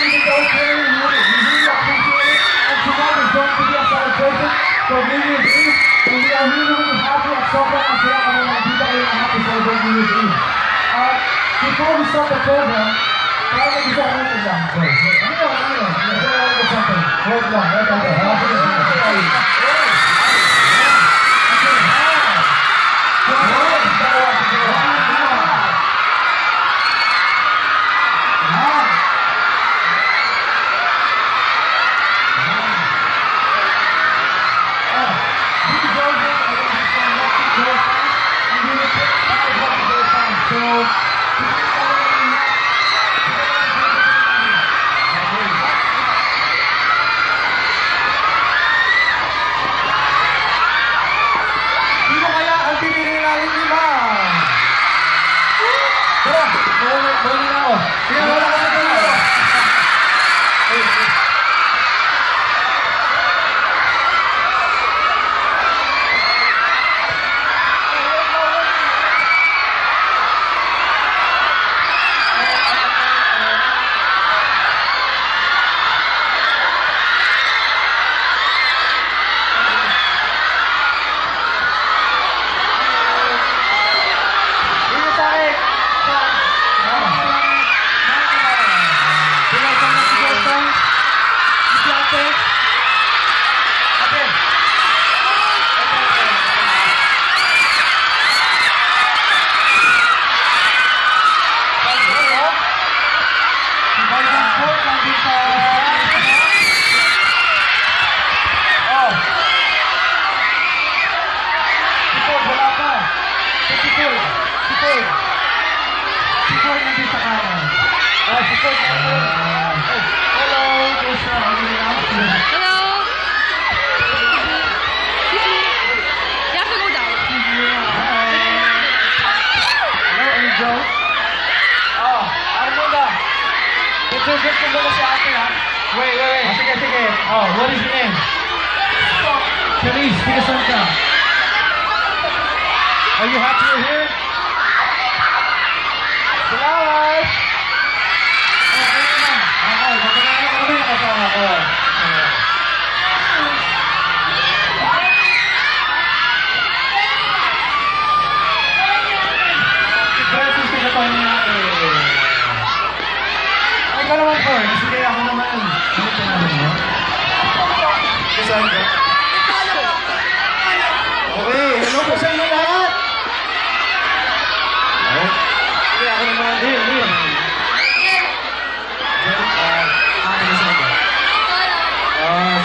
even though clearly we really appreciate it, and tonight is going to be a celebration for New Year's Eve, and we are really happy at sobrang masaya kami na dito kayo lahat to celebrate New Year's Eve. Before we start the program, parang may gusto kami ito lang. Ano yun? Hold lang. Wait. Sige. Oh, what is your name? Charisse, tiga saan ka? Are you happy you're here? Salamat! Okay, magkakaroon kami ng kasama ko. Kaya gusto ka tayo niya Ay ka naman po, sige ako naman. Ano ka naman mo? Saan ka? Okay, hello po sa inyo lahat! Sige ako naman. Here.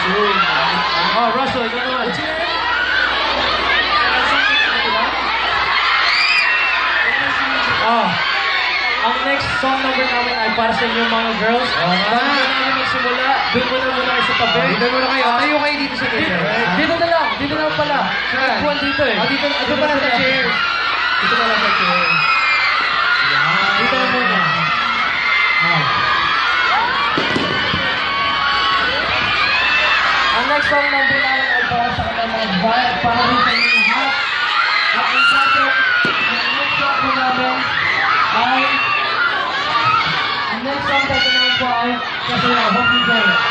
Sweet. Oh, Russell, ikaw naman. Ang next song number namin ay para sa inyo mga girls. Bago namin magsimula, doon muna kayo sa tabi. Dito muna kayo. Tayo kayo dito sa chair. Dito na lang pala. Nagpuan dito eh. Dito pala sa chair. Dito pala sa chair. Dito na muna. Ang next song number namin ay para sa kanilang mga vibe, para rin sa inyo lahat. At ang subject, ang next song po namin ay ang next song po namin po ay kasi I hope you enjoy it.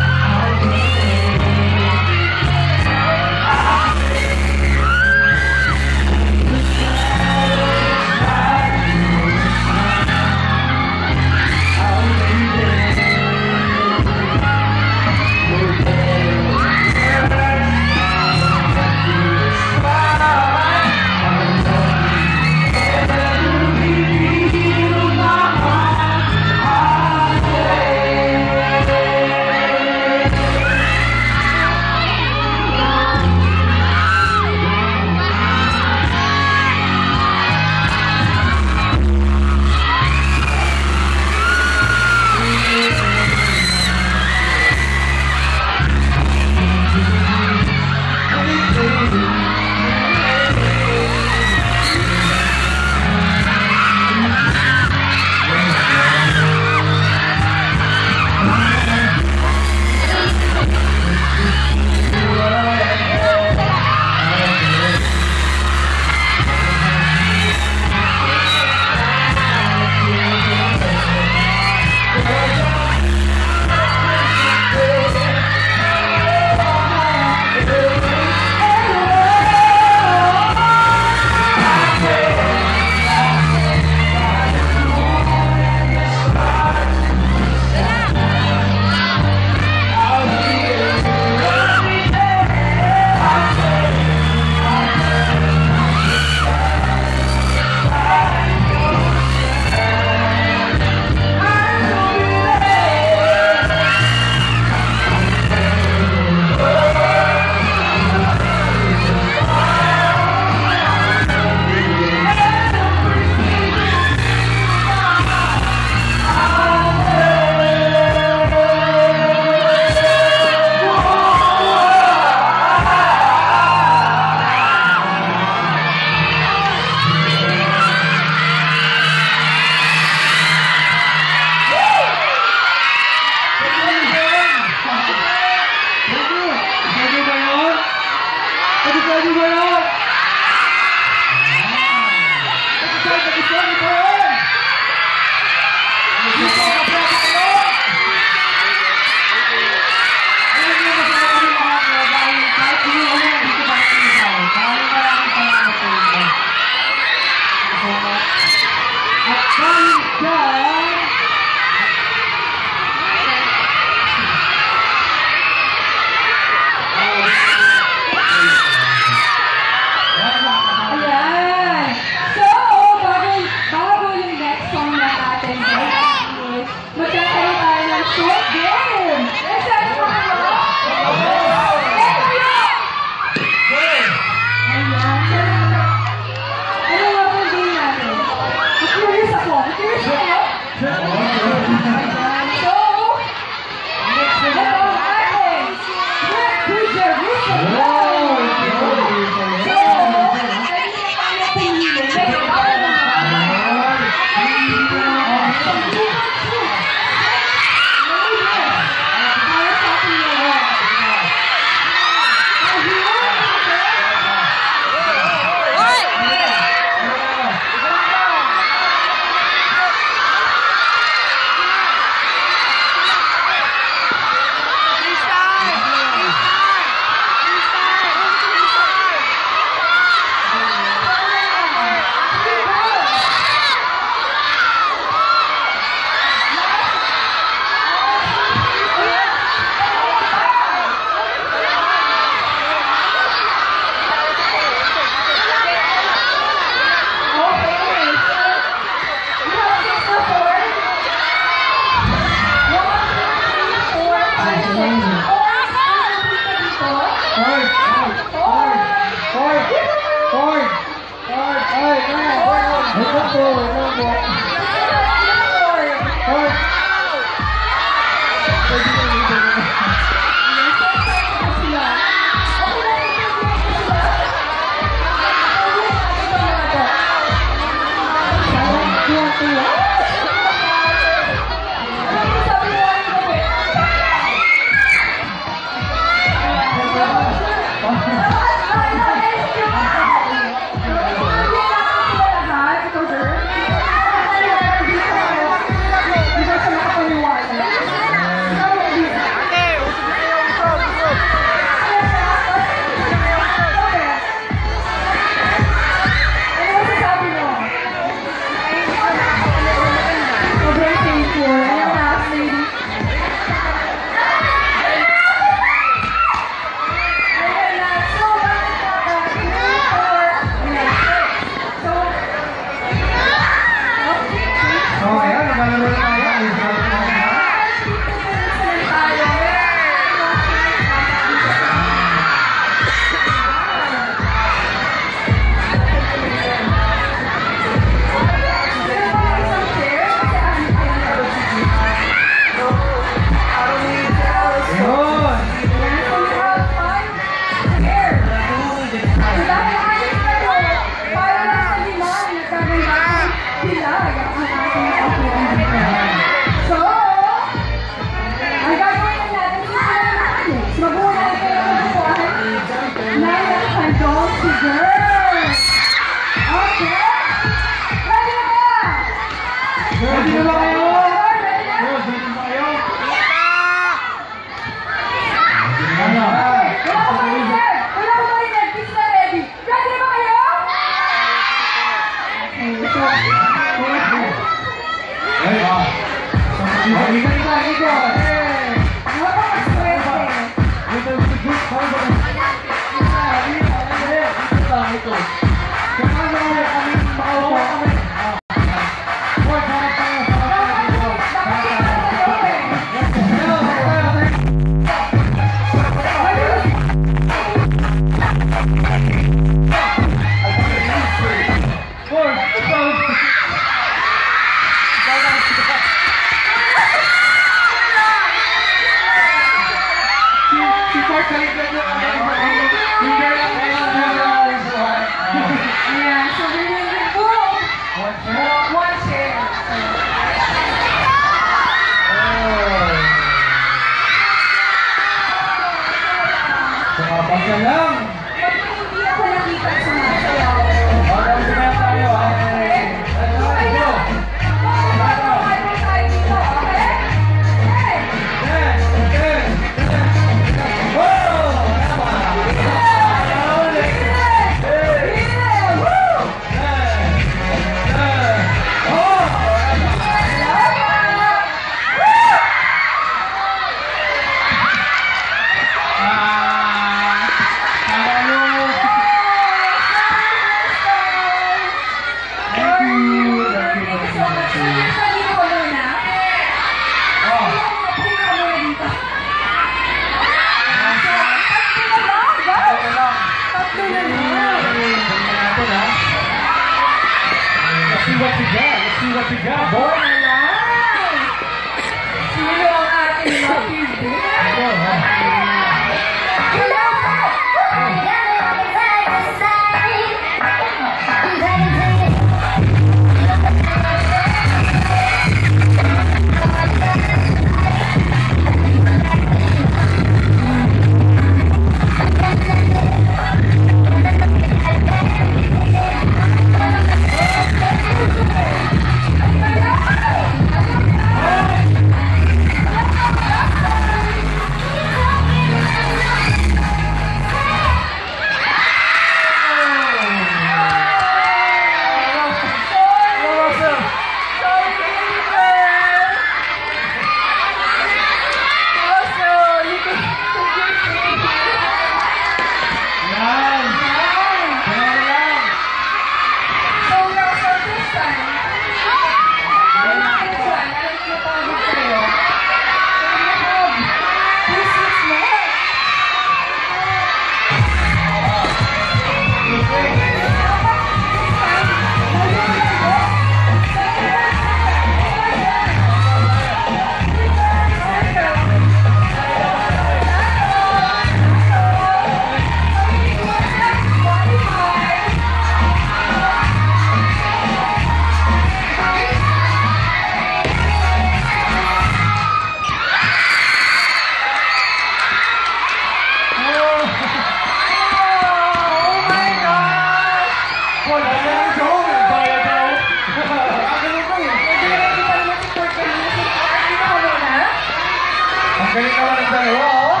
galing naman ang dalawa, oh.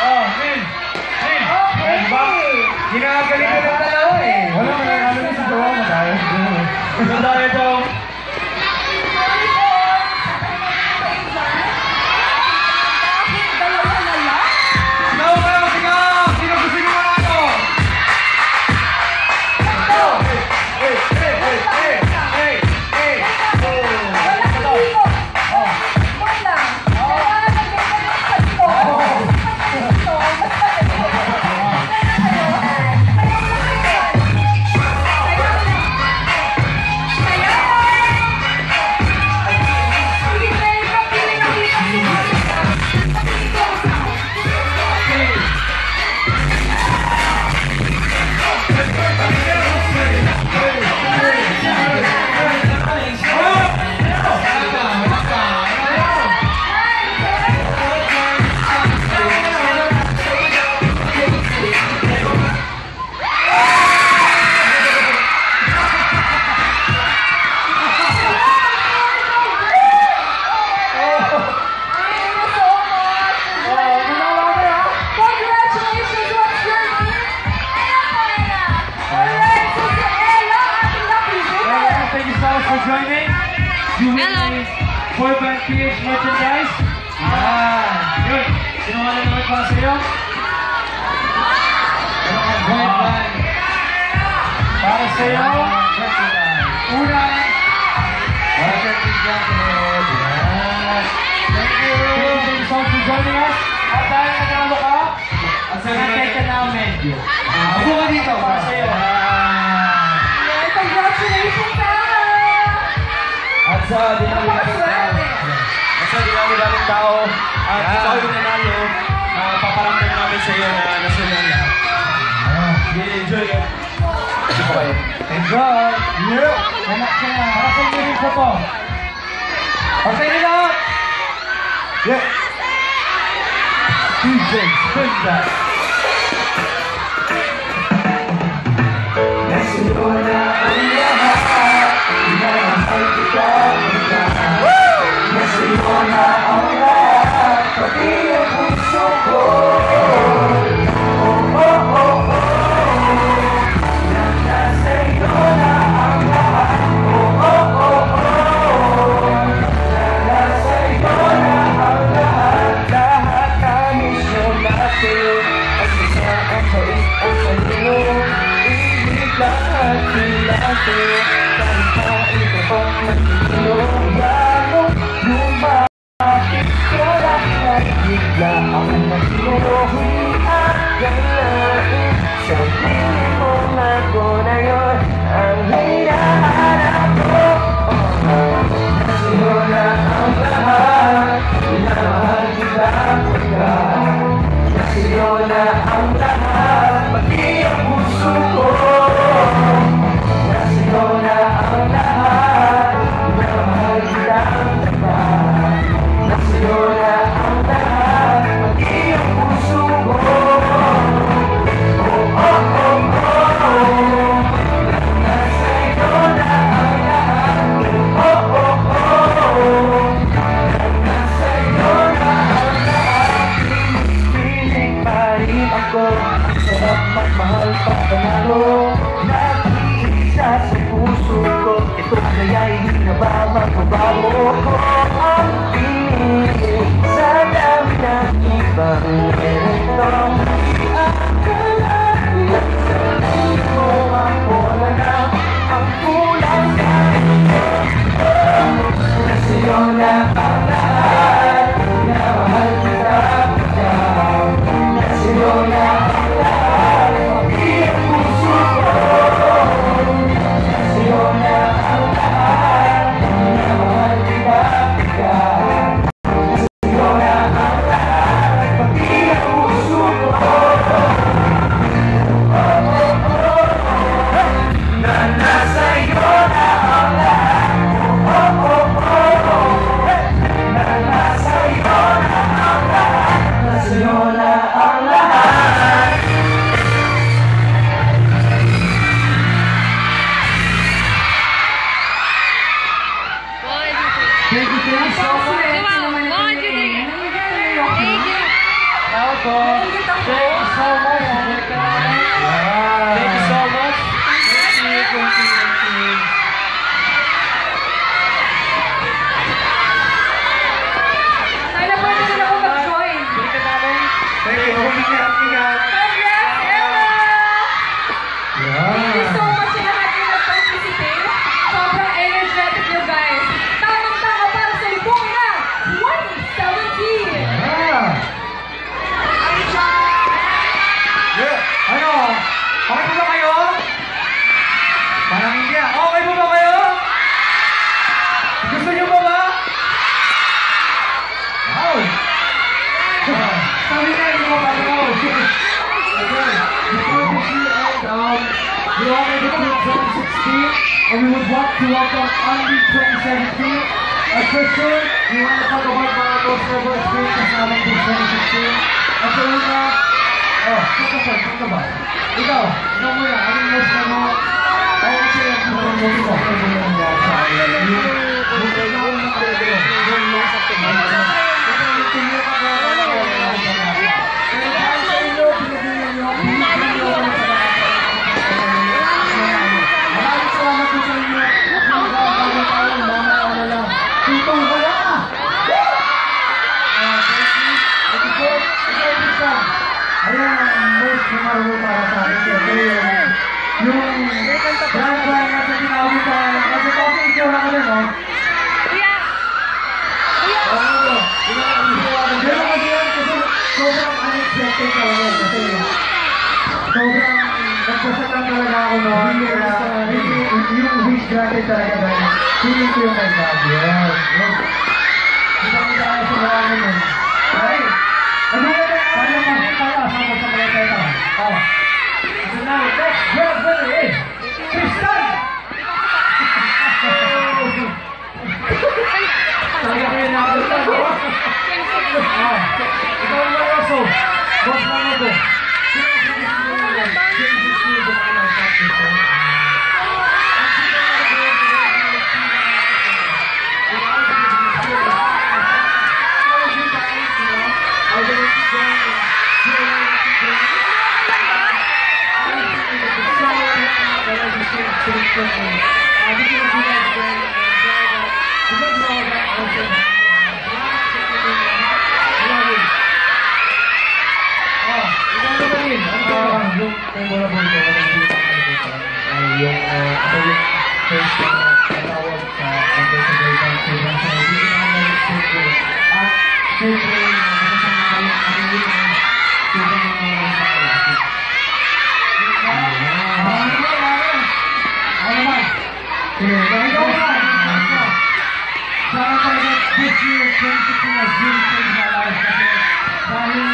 Oh, Min. Diba? Ginagaling ka ng dalawa eh. Wala mo lang, ano na si Jowa mo tayo. Madaya daw. For joining, for Band PH merchandise. Yun. Sinuha na naman para sa'yo. Para sa'yo. Unang. Thank you. Thank you so much for joining us. At dahil nagkalo ka, at sa nagkay ka na medyo. Abo ka dito para sa'yo. Congratulations, At sa dinami-daming tao, at ikaw yung nanalo, paparamdam namin sa iyo na nasunod lahat. Enjoy it. Enjoy! Yeah! Anak ka na! Para sa inyo rin ko po! Para sa inyo lahat! Yeah! DJ, spin that! Nasunod na ang lahat, inamahal kita. Nasa'yo na ang lahat, pati ang puso ko. Oh, oh, oh, oh. Nasa'yo na ang lahat. Oh, oh, oh, oh. Nasa'yo na ang lahat. Lahat na misyo natin, at isa ang pait ang kanino. Ibig lahat din natin, kahit na ito pang magkino. Bigla ako nagsinuhin at galain. Sabihin mo na ko na yun ang hinahanap ko. Nasa'yo na ang lahat, minamahal kita pagkaan. Nasa'yo na ang lahat, pati ang puso ko. Nasa'yo na ang lahat, minamahal kita pagkaan. Nasa'yo na ang lahat, pati ang puso ko. Oh, oh, oh, oh. Nasa'yo na ang lahat. Oh, oh, oh. Nasa'yo na ang lahat. Piling pa rin ako, sarap magmahal pa panalo. Nag-iisa sa puso ko, ito kaya'y hindi na ba magbabago ko. Ang pinili sa dami ng ibang meron akalain mo ako na lang ang kulang sa iyo. Nasa'yo na ang lahat, minamahal kita pagkaw. Nasa'yo na ang lahat, pati ang puso ko. Nasa'yo na ang lahat, minamahal kita pagkaw. Nasa'yo na ang lahat, pati ang puso ko. Na nasa'yo na ang lahat. Oh, oh, oh, oh. Thank you so much. Thank you so much. Sana pwede sila ko mag-join. Thank you. Ingat. Congrats, Ella! Thank you so much sa lahat yung nag-participate. Sobrang energetic nyo, guys. Tamang-tama para sa libong na 2017! Ano? Okay po ba kayo? Parang hindi ah. Okay po ba kayo? Gusto niyo ba? Wow! Sabi na yung mga ano. Okay. Before this year ends, we already put 2016 and we would want to welcome Andy 2017. Christian, we want to talk about mga most ever experiences namin this 2016. At sa una, saan ka ba? Ikaw muna, anong most na mo? Ay, kasi yung most mo. Maraming salamat po sa inyo. Tutong wala! Ayan ang most memorable para sa akin. Yung grand plan na sa tinawag pa lang. Kasi kasi ikaw lang ulit, no? Pero kasi yan, kasi sobrang unexpected talaga. Kasi sobrang nagpasalan talaga ako noon. Yung wish granted talaga dahil feeling ko yung my God. Yes. Kita tayo sa mga naman. Okay. Ano yun? Paano tayo? Sama sa mga tayo. Ano na? Next brother is Tristan! Talaga kayo nakakita, no? Ikaw na Rosso. Boss na mo ko. This year, 2016 has really changed my life kasi dahil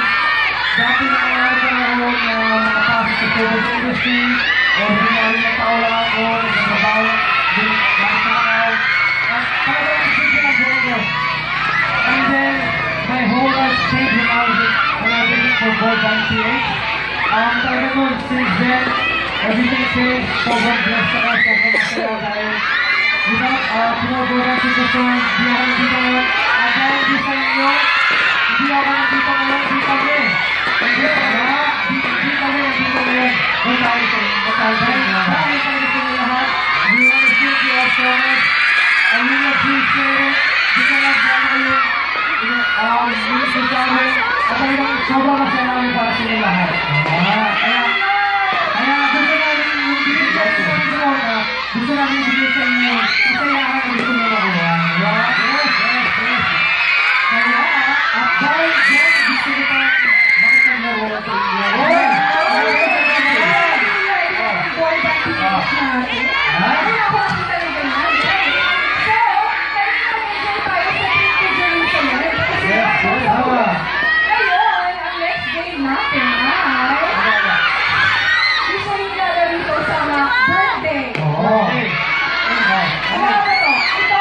dati nangyayari ko na ako na makapasok sa service industry o binari na tao lang ako, nagsasabaw, nakasakaw, at talagang isipin ang buhay ko. And then, my whole life changed when I did it for Board Band PH. Talaga nun, since then, everything changed, sobrang blessed ako, sobrang masaya dahil sinaboran si Kusong, di ako nandito ngayon. At dahil di sa inyo, hindi ako nandito ngayon, di kami. Hindi kami nandito ngayon. Kung tayo sa inyo. Dahil kami sa inyo lahat. We want to thank you all so much. I really appreciate it. Di ka lang sana kayo minister sa amin. At talagang sobrang masaya namin para sa inyo lahat. Kaya gusto namin yung binigyan sa inyo na gusto namin ibigay sa inyo kasayahan na gusto nyo nakuha. Yes. Kaya, at dahil dyan, gusto nyo pa bakit ang naroon sa inyo? Boy band PH natin. Wala ko kasi talaga na. So, kaya mag-enjoy tayo sa trip to Jerusalem. Yes, tama. Ngayon, ang next game natin ay usually nilalaro ito sa mga birthday. Oo. Ano ba ito? Ito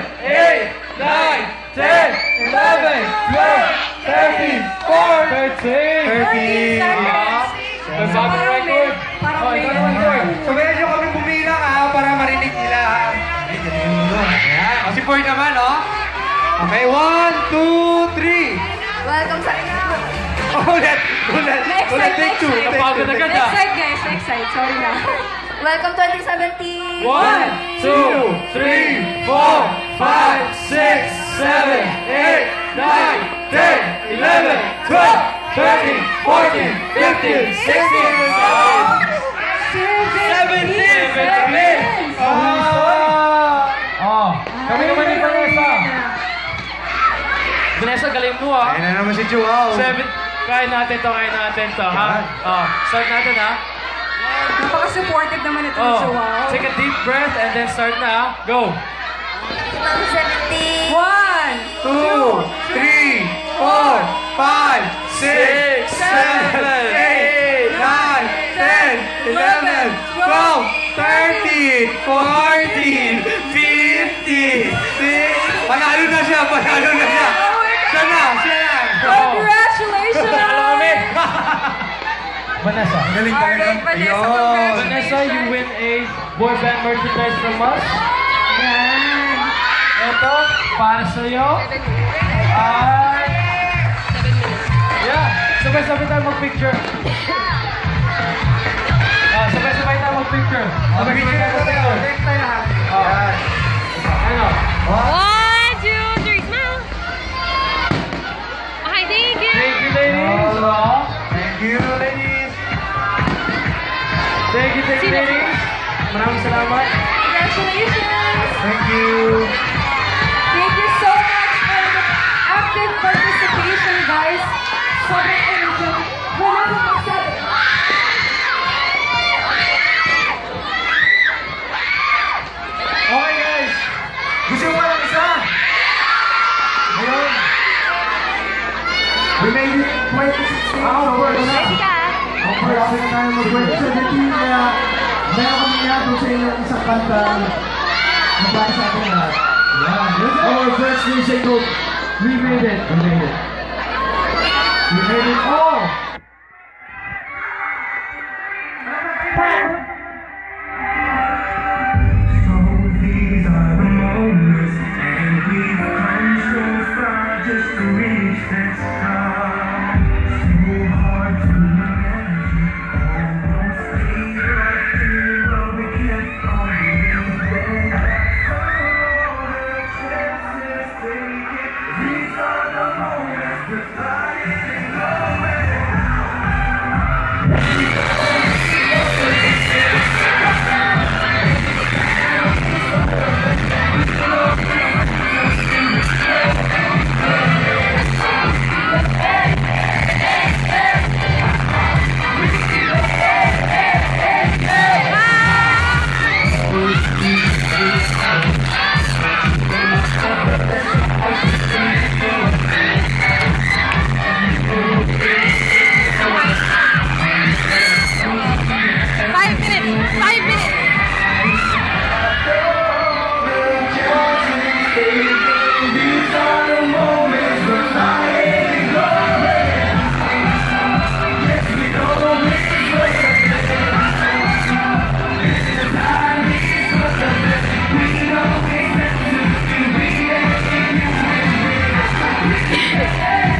8, 9, 10, 11, 12, 13, 14, 13. Nagsabi record. Parang Oh, may ikaw naman, Joy. So, medyo kami bumilang para marinig nila ha. Ayan. O, si Boy naman, oh. Okay, 1, 2, 3. Welcome sa inyo. Ulit. Take two. Napagod agad ah. Next side guys, next side. Sorry na. Welcome 2017. 1, 2, 3, 4, 5, 6, 7, 8, 9, 10, 11, 12, 13, 14, 15, 16. Kami naman ni Vanessa. Vanessa, galing mo ah. Ayan na naman si Joao. 7, kaya natin to, ha? Oh, start natin ha. Napaka-supportive naman ito Oh, sa wow. take a deep breath and then start na ha. Go. 2017. 1, 2, 3, 4, 5, 6, 7, 8, 9, 10, 11, 12, 13, 14, 15, 16. Panalo na siya. Siya na. Nanalo Congratulations! kami. Vanessa. Galing Alright, talaga. Vanessa, Ayun. congratulations. Vanessa, you win a boy band merchandise from us. Yan. Ito, para sa'yo. At... Yeah, sabay-sabay tayo mag-picture. Sabay-sabay tayo mag-picture. Sabay-sabay tayo mag-picture. Next tayo lahat. Yan. Ano? 1, 2, 3, smile. Okay, thank you. Thank you, ladies. Thank you, ladies. Thank you, ladies. Maraming salamat. Congratulations. Thank you. Thank you so much for the active participation, guys. Sobrang energy. Wala nang magsabi. Okay, guys. Gusto mo lang isa? Ayun. We made it 2016. Ready ka? Ang first na tayo mag-2017 kaya meron kami yatong sa inyo isang kanta na para sa ating lahat. Our first music group, we made it. We made it. We made it all. So these are the moments, and we've come so far just to reach this star. So hard to imagine, almost gave up here, but we kept on moving. All the chances taken, these are the moments we're flying away. These are the moments we're flying away. Yes, we know this is what the this is the time, this is what the we know it's meant to be. We ain't